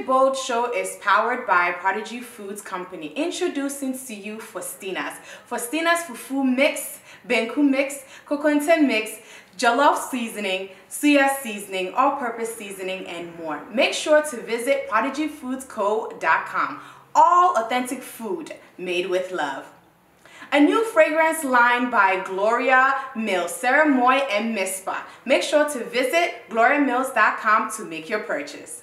Beautifully Bold show is powered by Prodigy Foods Company. Introducing to you Faustina's fufu mix, benku mix, coconut mix, jollof seasoning, suya seasoning, all-purpose seasoning, and more. Make sure to visit prodigyfoodsco.com. All authentic food made with love. A new fragrance line by Gloria Mills, Sarah Moy, and Mispa. Make sure to visit gloriamills.com to make your purchase.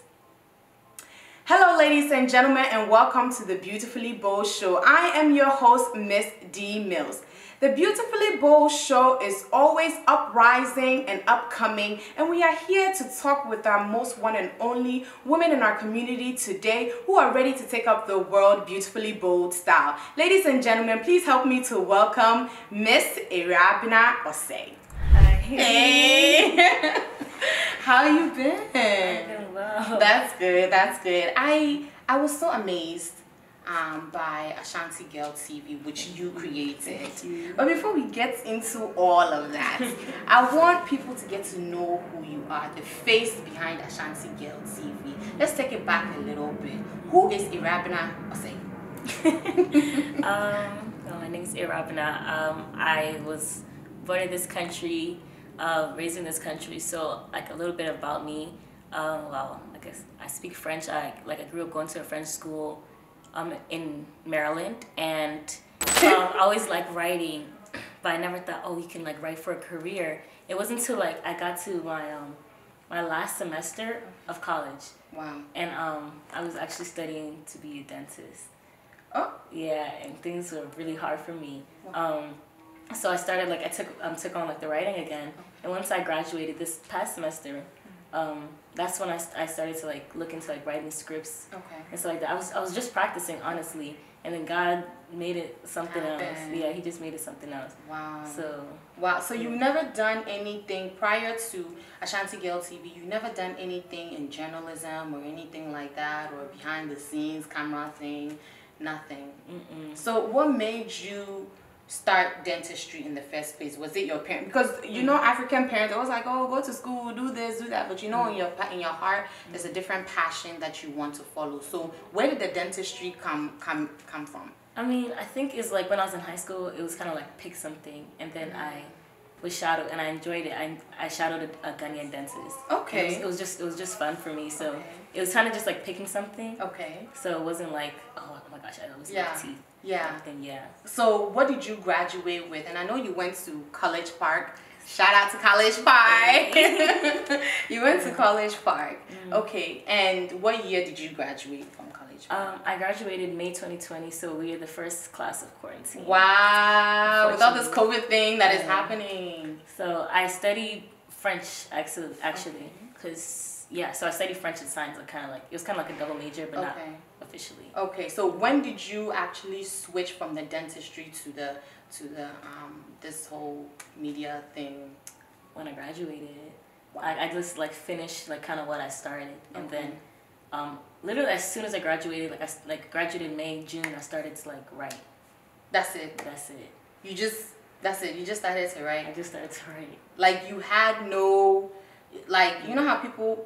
Hello ladies and gentlemen, and welcome to the Beautifully Bold show. I am your host, Miss D Mills. The Beautifully Bold show is always uprising and upcoming, and we are here to talk with our most one and only women in our community today who are ready to take up the world beautifully bold style. Ladies and gentlemen, please help me to welcome Miss Awura Abena Osei. Hi. Hey! How you been? I'm doing well. That's good, that's good. I was so amazed by Ashanti Girl TV, which you created. But before we get into all of that, I want people to get to know who you are, the face behind Ashanti Girl TV. Let's take it back a little bit. Who is Awura Abena Osei? My name is Awura Abena. I was born in this country, raised in this country, so like a little bit about me. Well, I guess I speak French. I grew up going to a French school in Maryland, and I always liked writing, but I never thought, oh, you can like write for a career. It wasn't until like I got to my last semester of college. Wow. And I was actually studying to be a dentist. Oh. Yeah, and things were really hard for me. So I started I took on like the writing again, and once I graduated this past semester, that's when I started to like look into like writing scripts and stuff like that. I was just practicing, honestly, and then God made it something else. Yeah, He just made it something else. Wow. So Yeah. you've never done anything prior to Ashanti Girl TV. You've never done anything in journalism or anything like that, or behind the scenes camera thing, nothing. So what made you start dentistry in the first place? Was it your parent? Because you know, African parents always like, oh, go to school, do this, do that, but you know, in your heart there's a different passion that you want to follow. So where did the dentistry come from? I mean, I think it's like when I was in high school, it was kind of like pick something, and then I was shadowed, and I enjoyed it. I shadowed a Ghanaian dentist. Okay. It was just fun for me. So it was kind of just like picking something. Okay. So it wasn't like, oh my gosh, I always like teeth. Yeah. Yeah. So what did you graduate with? And I know you went to College Park. Shout out to College Park. You went to College Park. Okay. And what year did you graduate from College Park? I graduated May 2020, so we are the first class of quarantine. Wow. With all this COVID thing that is happening. So I studied French actually, because so I studied French and science. It was kind of like a double major, but not officially. Okay. So when did you actually switch from the dentistry to the this whole media thing? When I graduated, I just like finished like kind of what I started, and then literally as soon as I graduated, I graduated in May, June, I started to like write. That's it. That's it. You just started to write. I just started to write. Like you had no, like, you know how people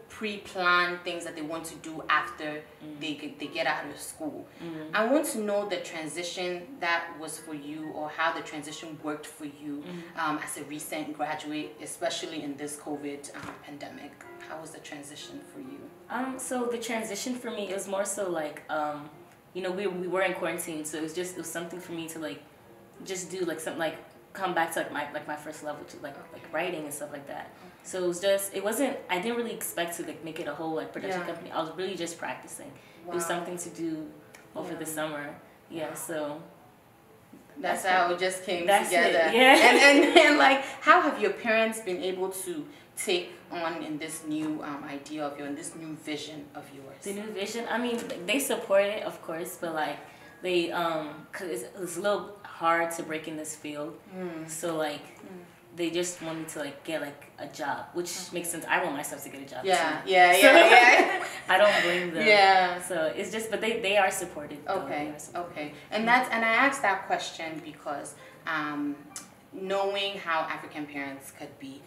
pre-plan things that they want to do after they get out of school. I want to know the transition that was for you, or how the transition worked for you as a recent graduate, especially in this COVID pandemic. How was the transition for you? So the transition for me is more so like, you know, we were in quarantine, so it was something for me to like just do like something like come back to like my first love, which is like writing and stuff like that. So I didn't really expect to like make it a whole like production company. I was really just practicing. It was something to do over the summer. Yeah, so that's how it just came together. Yeah. And like, how have your parents been able to take on in this new idea of yours, in this new vision of yours? The new vision, I mean, they support it, of course, but like they cause it's a little hard to break in this field. So like they just want me to like get like a job, which makes sense. I want myself to get a job too. Yeah. I don't blame them. Yeah. So it's just, but they are supportive. Okay. And I asked that question because knowing how African parents could be,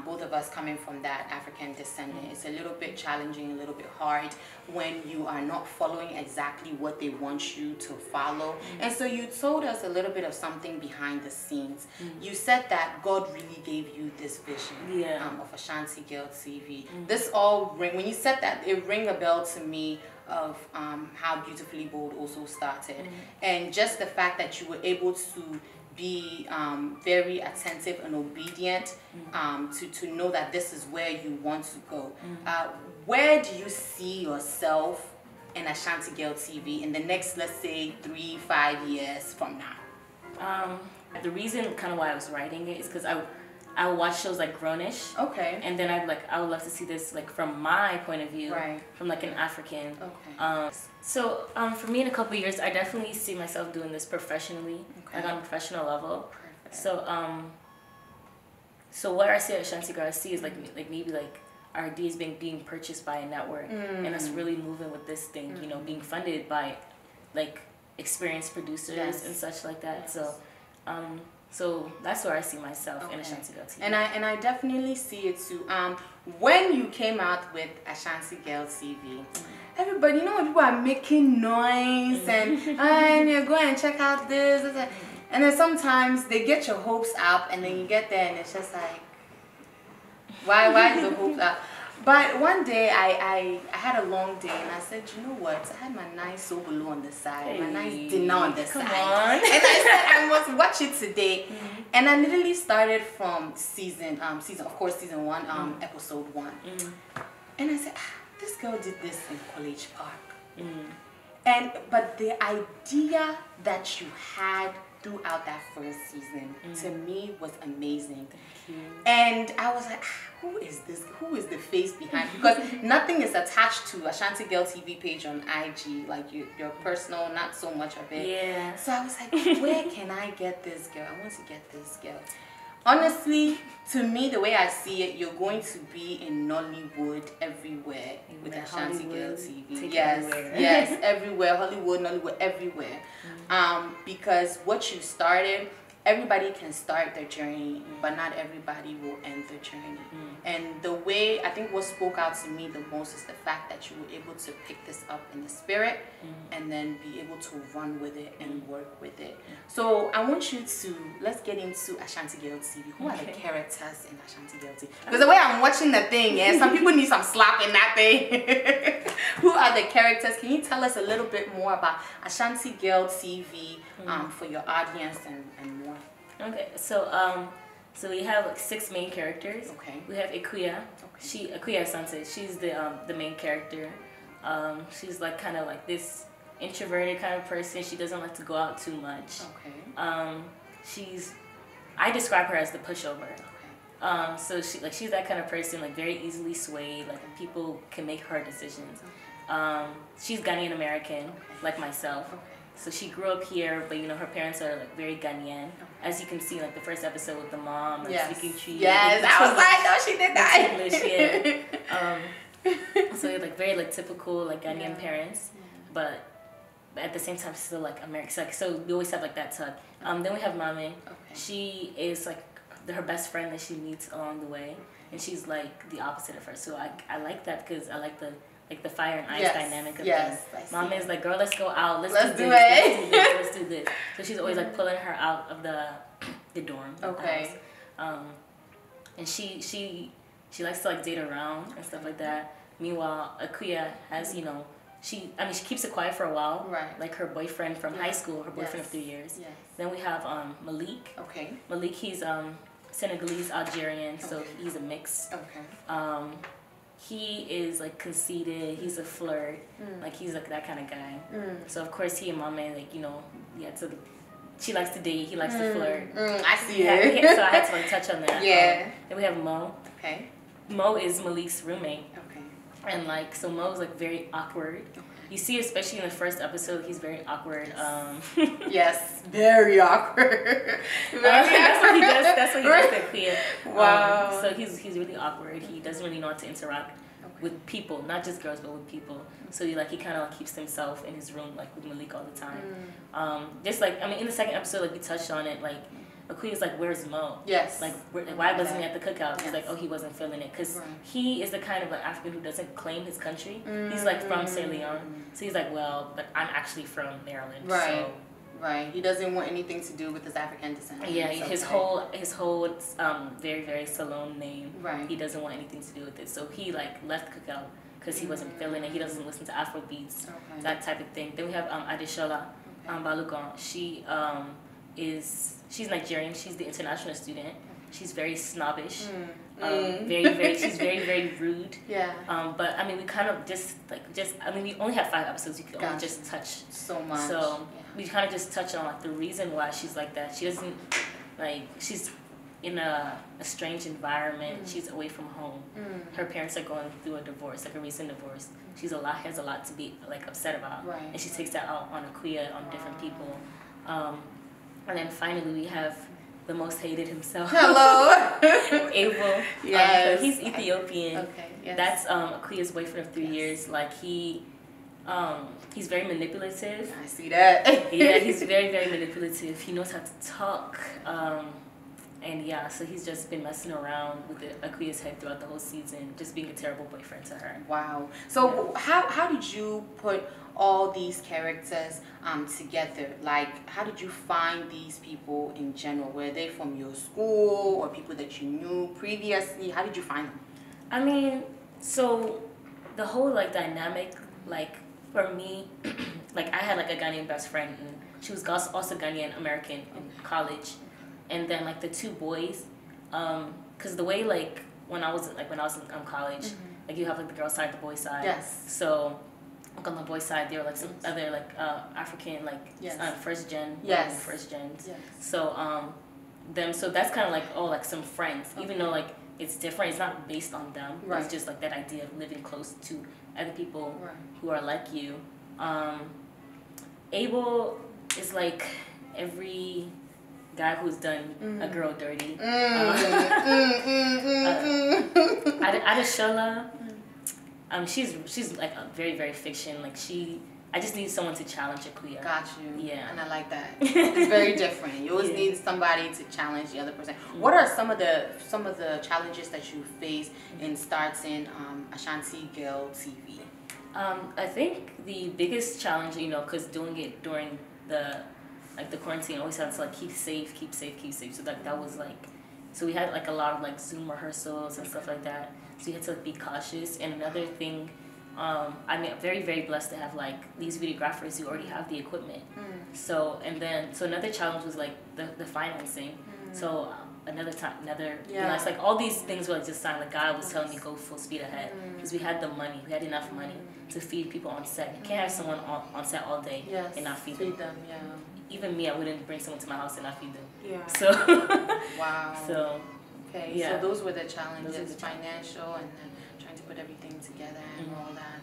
both of us coming from that African descendant, it's a little bit challenging, a little bit hard when you are not following exactly what they want you to follow. And so you told us a little bit of something behind the scenes. You said that God really gave you this vision of Ashanti Girl TV. This all when you said that, it rang a bell to me of how Beautifully Bold also started, and just the fact that you were able to be very attentive and obedient to know that this is where you want to go. Where do you see yourself in Ashanti Girl TV in the next, let's say, 3-5 years from now? The reason kind of why I was writing it is because I would watch shows like Grownish. Okay. And then I would love to see this like from my point of view, from like an African. Okay. So for me in a couple of years, I definitely see myself doing this professionally, like on a professional level. Perfect. So what I see at Ashanti Girl, I see is like maybe like our ideas being purchased by a network, and us really moving with this thing, you know, being funded by like experienced producers and such like that. So that's where I see myself in Ashanti Girl TV. And I definitely see it too. When you came out with Ashanti Girl TV, everybody, you know, when people are making noise and you go and check out this, and then sometimes they get your hopes up, and then you get there and it's just like, why is the hopes up? But one day I had a long day and I said, you know what? I had my nice sobolo on the side, my nice dinner on the side. And I said I must watch it today. And I literally started from season 1, episode 1. And I said, this girl did this in College Park. But the idea that you had throughout that first season to me was amazing. And I was like, who is this? Who is the face behind? Because nothing is attached to Ashanti Girl TV page on IG, like your personal, not so much of it. Yeah. So I was like, where can I get this girl? I want to get this girl. Honestly, to me, the way I see it, you're going to be in Nollywood everywhere with Ashanti Girl TV. Yes, everywhere. Hollywood, Nollywood, everywhere. Because what you started, everybody can start their journey, but not everybody will end their journey. And the way, I think what spoke out to me the most is the fact that you were able to pick this up in the spirit and then be able to run with it and work with it. So I want you to, let's get into Ashanti Girl TV. Who are the characters in Ashanti Girl TV? Because the way I'm watching the thing, some people need some slap in that thing. Who are the characters? Can you tell us a little bit more about Ashanti Girl TV for your audience and more? Okay, so we have like 6 main characters. Okay. We have Akua. Akua Asante. She's the main character. She's like kind of like this introverted kind of person. She doesn't like to go out too much. Okay. I describe her as the pushover. Okay. So she's that kind of person, like very easily swayed. Like people can make her decisions. She's Ghanaian-American, like myself. Okay. So she grew up here, but you know her parents are like very Ghanaian. As you can see, like the first episode with the mom, like speaking tree. Yes, I was like, no, she did that. English, so like very like typical like Ghanaian parents, but at the same time still like American. So we always have like that tug. Then we have Mame. Okay. She is like her best friend that she meets along the way, and she's like the opposite of her. So I like that because I like the fire and ice dynamic of things. Mama is like, girl, let's go out. Let's do it. Let's do this. So she's always like pulling her out of the dorm. Okay. The house. And she likes to like date around and stuff like that. Meanwhile, Akua has, you know, she keeps it quiet for a while. Right. Like her boyfriend from high school, her boyfriend of 3 years. Yes. Then we have Malik. Okay. Malik, he's Senegalese Algerian, so he's a mix. Okay. He is like conceited, he's a flirt, like he's like that kind of guy. So of course he and Mame, like, you know, she likes to date, he likes to flirt. I see it. So I had to like touch on that. Yeah. Then we have Mo. Okay. Mo is Malik's roommate. Okay. And like, so Mo's like very awkward. Okay. You see, especially in the first episode, he's very awkward. Yes, very awkward. That's what he does. That's what he does to Akua. Wow. So he's really awkward. He doesn't really know how to interact with people, not just girls, but with people. So he kind of like keeps himself in his room, like with Malik all the time. Just like, I mean, in the second episode, like we touched on it, like Akua's like, where's Mo? Yes. Like, why wasn't he at the cookout? He's like, oh, he wasn't feeling it. Because he is the kind of like African who doesn't claim his country. He's like from Sierra Leone. So he's like, well, but I'm actually from Maryland. Right. So. Right. He doesn't want anything to do with his African descent. Yeah, his whole very, very Salone name. Right. He doesn't want anything to do with it. So he like left cookout because he wasn't feeling it. He doesn't listen to Afro beats, that type of thing. Then we have Adeshola Balugon. She's Nigerian. She's the international student. She's very snobbish. She's very, very rude. Yeah. But I mean, we kind of we only have 5 episodes. You could only just touch so much. So we kind of just touch on like the reason why she's like that. She doesn't she's in a strange environment. She's away from home. Her parents are going through a divorce, like a recent divorce. Has a lot to be like upset about, and she takes that out on Akua, on different people. And then finally we have the most hated himself. Hello. Abel. Yes. He's Ethiopian. Okay. Yes. That's Akua's boyfriend of 3 years. Like he's very manipulative. I see that. Yeah, he's very, very manipulative. He knows how to talk. And yeah, so he's just been messing around with Akua's head throughout the whole season, just being a terrible boyfriend to her. Wow. So how did you put all these characters together? Like, how did you find these people in general? Were they from your school or people that you knew previously? How did you find them? I mean, so the whole like dynamic, like for me, like I had like a Ghanaian best friend, and she was also Ghanaian-American in college. And then like the 2 boys, because the way like when I was in college, like you have like the girl side, the boy side. Yes. So like on the boy side, there were like some other like African like first gen, first gens. Yes. So so that's kind of like like some friends, even though like it's different. It's not based on them. Right. It's just like that idea of living close to other people who are like you. Abel is like every guy who's done a girl dirty. Adeshola, she's like a very, very fiction. Like I just need someone to challenge Akua. Got you. Yeah. And I like that. It's very different. You always need somebody to challenge the other person. What are some of the challenges that you face in starting Ashanti Girl TV? I think the biggest challenge, because doing it during the quarantine, always had to like keep safe. So that was like, so we had like a lot of like Zoom rehearsals and stuff like that. So you had to like, be cautious. And another thing, I'm very, very blessed to have like these videographers who already have the equipment. So another challenge was like the financing. So it's like all these things were like just signed. Like God was telling me go full speed ahead because we had the money, we had enough money to feed people on set. You can't have someone on set all day and not feed them. Yeah. Even me, I wouldn't bring someone to my house and not feed them. Yeah. So. Wow. So. Okay. Yeah. So those were the challenges, financial, and then trying to put everything together and all that.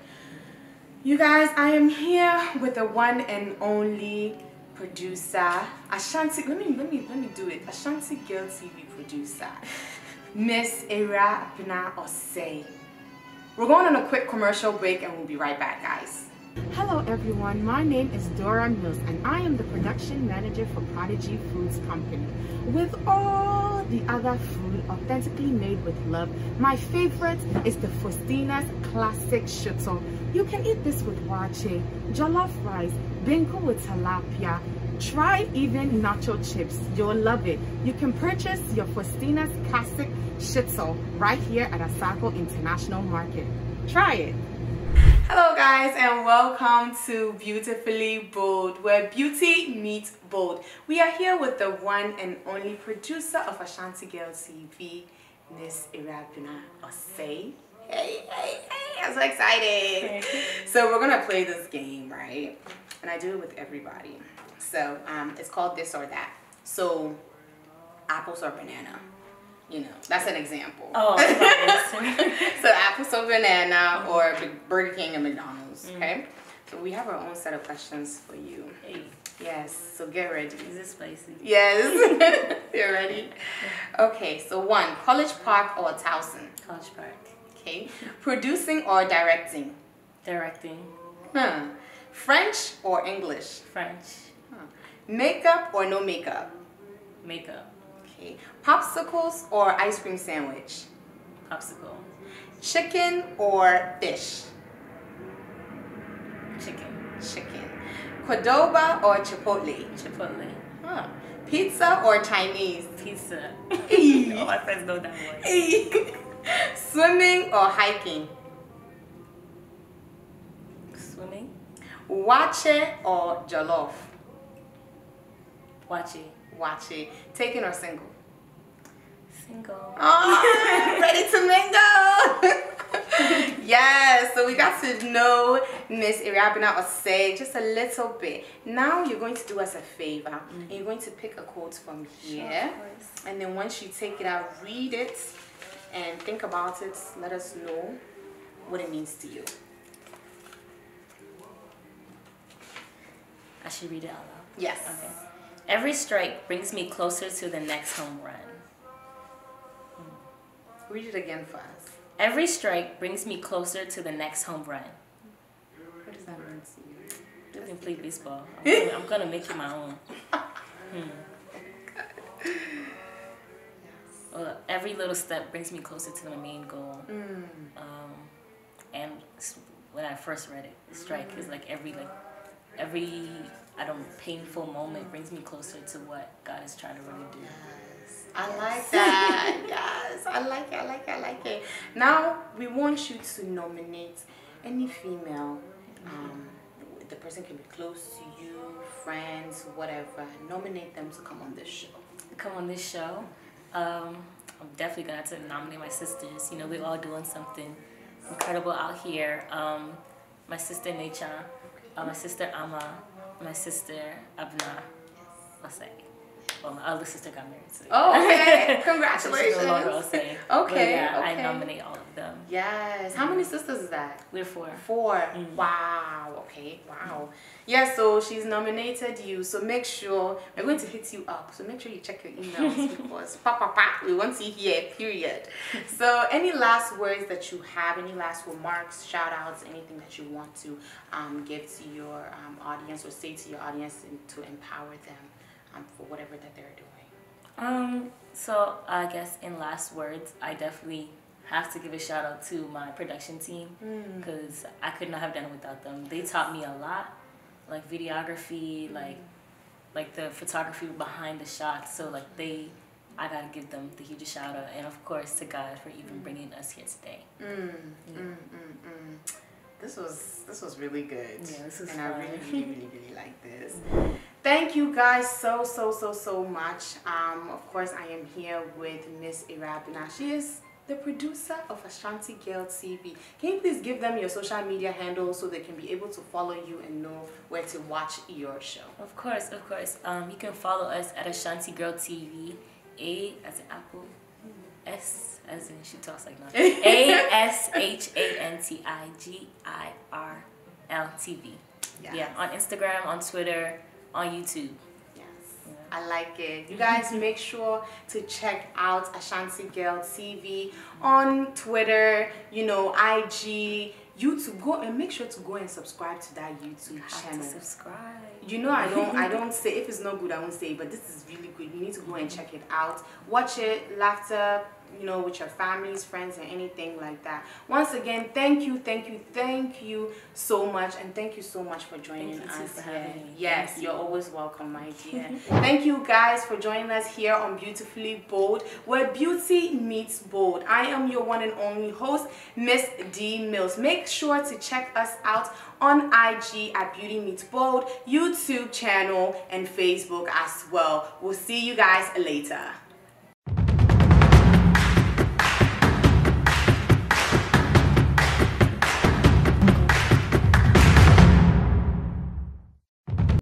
You guys, I am here with the one and only producer, Ashanti. Let me do it. Ashanti Girl TV producer, Miss Awura Abena Osei. We're going on a quick commercial break, and we'll be right back, guys. Hello everyone, my name is Dora Mills and I am the production manager for Prodigy Foods Company. With all the other food authentically made with love, my favorite is the Faustina's Classic Shuttle. You can eat this with wache, jollof rice, benku with tilapia, try even nacho chips. You'll love it. You can purchase your Faustina's Classic Shuttle right here at Asako International Market. Try it. Hello guys, and welcome to Beautifully Bold, where beauty meets bold. We are here with the one and only producer of Ashanti Girl TV, Miss Awura Abena Osei. Hey, I'm so excited. So we're gonna play this game, right? And I do it with everybody. So it's called This or That. So apples or banana. That's an example. Oh, so apples or banana or Burger King and McDonald's, okay? So we have our own set of questions for you. Hey. Yes, so get ready. Is it spicy? Yes. You're ready? Okay, so 1, College Park or Towson? College Park. Okay. Producing or directing? Directing. French or English? French. Makeup or no makeup? Makeup. Okay. Popsicles or ice cream sandwich? Popsicle. Chicken or fish? Chicken. Chicken. Cordoba or Chipotle? Chipotle. Huh. Pizza or Chinese? Pizza. All my friends know that one. Swimming or hiking? Swimming. Wache or jollof? Wache. Wache. Taken or single? Single. Oh, ready to mingle. Yes, so we got to know Miss Awura Abena Osei just a little bit. Now you're going to do us a favor. And you're going to pick a quote from here. Sure, and then once you take it out, read it and think about it. Let us know what it means to you. I should read it out loud. Yes. Okay. Every strike brings me closer to the next home run. Read it again for us. Every strike brings me closer to the next home run. What does that mean to you? You can play baseball. I'm gonna make you my own. Well, every little step brings me closer to the main goal. And when I first read it, strike is like every I don't know, painful moment brings me closer to what God is trying to really do. Yes, I like that. Yes, I like it. I like it. I like it. Now we want you to nominate any female. The person can be close to you, friends, whatever. Nominate them to come on this show. Come on this show. I'm definitely gonna have to nominate my sisters. You know, we're all doing something incredible out here. My sister Necha, my sister Ama, my sister Abena Osei. Well, my other sister got married too. Oh, okay. Congratulations. Okay, yeah, okay. I nominate all of them. Yes. How many sisters is that? We're 4. 4. Wow. Okay. Wow. Yeah, so she's nominated you. So make sure, we're going to hit you up. So make sure you check your emails because we want to hear, period. So any last words that you have, any last remarks, shout outs, anything that you want to give to your audience or say to your audience to empower them for whatever that they're doing? So I guess in last words, I definitely have to give a shout out to my production team because I could not have done it without them. They taught me a lot, like videography, like the photography behind the shots. So like I gotta give them the hugest shout out, and of course to God for even bringing us here today. This was really good. Yeah, this was fun. I really like this. Thank you guys so much. Of course, I am here with Miss Awura Abena. She is the producer of Ashanti Girl TV. Can you please give them your social media handles so they can be able to follow you and know where to watch your show? Of course. You can follow us at Ashanti Girl TV. A as in apple, S as in she talks like nothing. ASHANTIGIRL TV. Yes. Yeah, on Instagram, on Twitter, on YouTube. I like it. You guys make sure to check out Ashanti Girl TV on Twitter, IG, YouTube. Go and make sure to go and subscribe to that YouTube channel. Subscribe. I don't say, if it's not good, I won't say, but this is really good. You need to go and check it out. Watch it, laughter, with your families, friends, and anything like that. Once again, thank you so much, and thank you so much for joining us here. Yes, you're always welcome, my dear. Thank you guys for joining us here on Beautifully Bold, where beauty meets bold. I am your one and only host, Miss D Mills. Make sure to check us out on IG at Beauty Meets Bold, YouTube channel, and Facebook as well. We'll see you guys later.